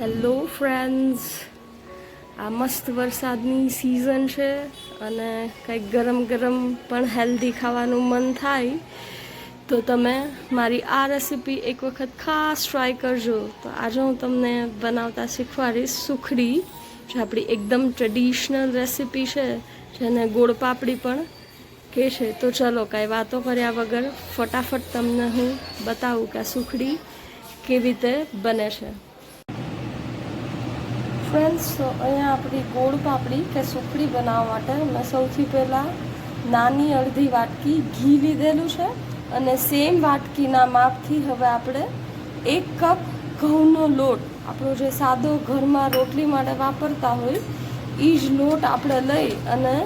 Hello friends, આ મસ્ત વરસાદની સિઝન છે અને કંઈક ગરમ ગરમ પણ હેલ્ધી ખાવાનું મન થાય તો તમે મારી આ રેસીપી એક વખત ખાસ ટ્રાય કરજો. તો આજે હું તમને બનાવતા શીખવાડીશ સુખડી, જે આપણી એકદમ ટ્રેડિશનલ રેસીપી છે, જેને ગોળ પાપડી પણ કહે છે. તો ચલો કાંઈ વાતો કર્યા વગર ફટાફટ તમને હું બતાવું કે આ સુખડી કેવી રીતે બને છે. ફ્રેન્ડ્સ, તો અહીંયા આપણી ગોળ પાપડી કે સુખડી બનાવવા માટે મેં સૌથી પહેલાં નાની અડધી વાટકી ઘી લીધેલું છે અને સેમ વાટકીના માપથી હવે આપણે 1 કપ ઘઉંનો લોટ, આપણો જે સાદો ઘરમાં રોટલી માટે વાપરતા હોય એ જ લોટ આપણે લઈ અને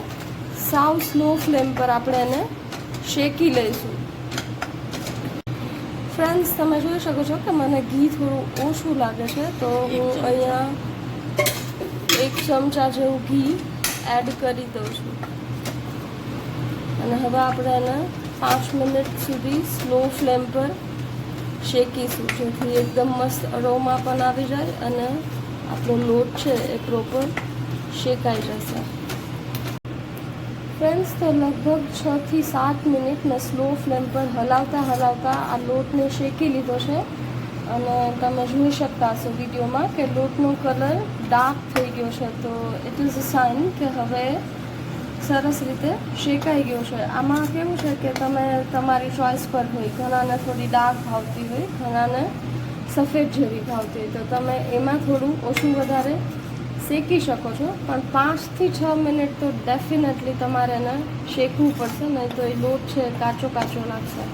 સાવ સ્લો ફ્લેમ પર આપણે એને શેકી લઈશું. ફ્રેન્ડ્સ, તમે જોઈ શકો છો કે મને ઘી થોડું ઓછું લાગે છે, તો હું અહીંયા 1 ચમચા જેવું ઘી એડ કરી દઉં છું અને હવે આપણે એને 5 મિનિટ સુધી સ્લો ફ્લેમ પર શેકીશું, જેથી એકદમ મસ્ત અરોમા પણ આવી જાય અને આપણો લોટ છે એ પ્રોપર શેકાઈ જશે. ફ્રેન્ડ્સ, તો લગભગ 6 થી 7 મિનિટ મેં સ્લો ફ્લેમ પર હલાવતા આ લોટને શેકી લીધો છે અને તમે જોઈ શકતા હશો વિડીયોમાં કે લોટનો કલર ડાર્ક થઈ ગયો છે. તો ઇટ ઇઝ અ સાઇન કે હવે સરસ રીતે શેકાઈ ગયો છે. આમાં કેવું છે કે તમે તમારી ચોઈસ પર હોય, ઘણાને થોડી ડાર્ક ભાવતી હોય, ઘણાને સફેદ જેવી ભાવતી હોય, તો તમે એમાં થોડું ઓછું વધારે શેકી શકો છો, પણ 5 થી 6 મિનિટ તો ડેફિનેટલી તમારે એને શેકવું પડશે, નહીં તો એ લોટ છે કાચો લાગશે.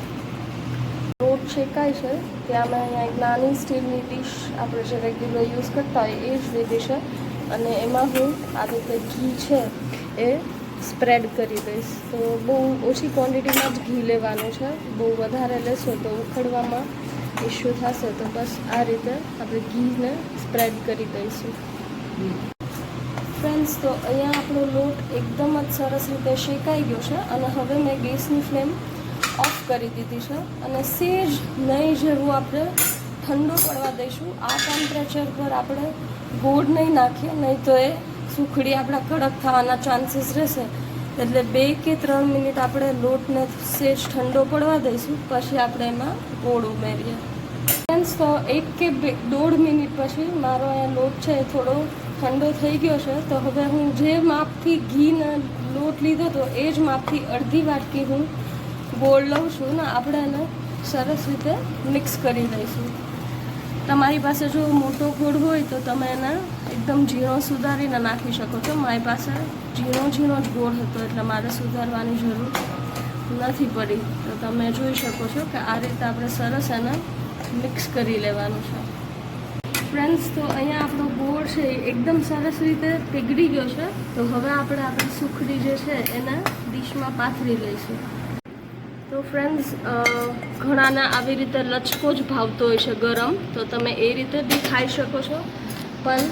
લોટ શેકાય છે ત્યાં મેં અહીંયા એક નાની સ્ટીલની ડીશ આપણે જે રેગ્યુલર યુઝ કરતા હોય એ જ લીધી છે અને એમાં હું આ રીતે ઘી છે એ સ્પ્રેડ કરી દઈશ. તો બહુ ઓછી ક્વોન્ટિટીમાં જ ઘી લેવાનું છે, બહુ વધારે લેશો તો ઉખડવામાં ઇશ્યુ થશે. તો બસ આ રીતે આપણે ઘીને સ્પ્રેડ કરી દઈશું. ફ્રેન્ડ્સ, તો અહીંયા આપણો લોટ એકદમ જ સરસ રીતે શેકાઈ ગયો છે અને હવે મેં ગેસની ફ્લેમ ઓફ કરી દીધી છે અને સેજ નહીં જેવું આપણે ઠંડો પડવા દઈશું. આ ટેમ્પરેચર પર આપણે ગોળ નહીં નાખીએ, નહીં તો એ સુખડી આપણા કડક થવાના ચાન્સીસ રહેશે. એટલે 2 કે 3 મિનિટ આપણે લોટને સેજ ઠંડો પડવા દઈશું, પછી આપણે એમાં ગોળ ઉમેરીએ. ફ્રેન્ડ્સ, તો 1 કે 1.5 મિનિટ પછી મારો અહીંયા લોટ છે એ થોડો ઠંડો થઈ ગયો છે. તો હવે હું જે માપથી ઘીનો લોટ લીધો હતો એ જ માપથી અડધી વાટકી હું ગોળ લઉં છું ને આપણે એને સરસ રીતે મિક્સ કરી લઈશું. તમારી પાસે જો મોટો ગોળ હોય તો તમે એને એકદમ ઝીણો સુધારીને નાખી શકો છો. મારી પાસે ઝીણો જ ગોળ હતો એટલે મારે સુધારવાની જરૂર નથી પડી. તો તમે જોઈ શકો છો કે આ રીતે આપણે સરસ એને મિક્સ કરી લેવાનું છે. ફ્રેન્ડ્સ, તો અહીંયા આપણો ગોળ છે એકદમ સરસ રીતે પીગળી ગયો છે. તો હવે આપણે આપણી સુખડી જે છે એને ડીશમાં પાથરી લઈશું. તો ફ્રેન્ડ્સ, ઘણાને આવી રીતે લચકો જ ભાવતો હોય છે ગરમ, તો તમે એ રીતે બી ખાઈ શકો છો, પણ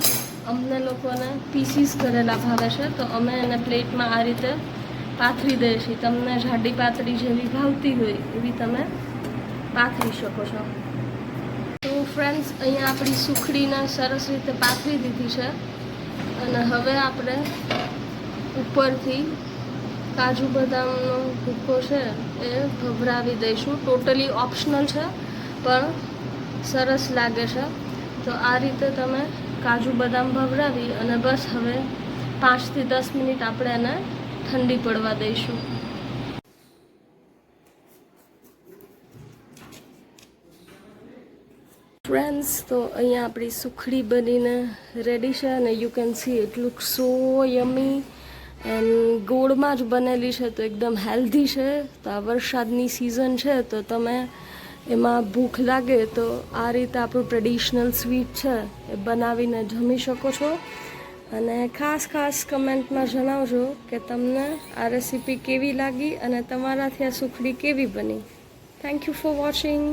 અમને લોકોને પીસીસ કરેલા ભાવે છે તો અમે એને પ્લેટમાં આ રીતે પાથરી દઈએ છીએ. તમને જાડી પાતળી જેવી ભાવતી હોય એવી તમે પાથરી શકો છો. તો ફ્રેન્ડ્સ, અહીંયા આપણી સુખડીને સરસ રીતે પાથરી દીધી છે અને હવે આપણે ઉપરથી કાજુ બદામનો ભૂકો છે એ ભભરાવી દઈશું. ટોટલી ઓપ્શનલ છે પણ સરસ લાગે છે. તો આ રીતે તમે કાજુ બદામ ભભરાવી અને બસ હવે 5 થી 10 મિનિટ આપણે એને ઠંડી પડવા દઈશું. ફ્રેન્ડ્સ, તો અહીંયા આપણી સુખડી બનીને રેડી છે અને you can see it look so yummy and ગોળમાં જ બનેલી છે તો એકદમ હેલ્ધી છે. તો આ વરસાદની સિઝન છે તો તમે એમાં ભૂખ લાગે તો આ રીતે આપણું ટ્રેડિશનલ સ્વીટ છે એ બનાવીને જમી શકો છો. અને ખાસ કમેન્ટમાં જણાવજો કે તમને આ રેસીપી કેવી લાગી અને તમારાથી આ સુખડી કેવી બની. Thank you for watching.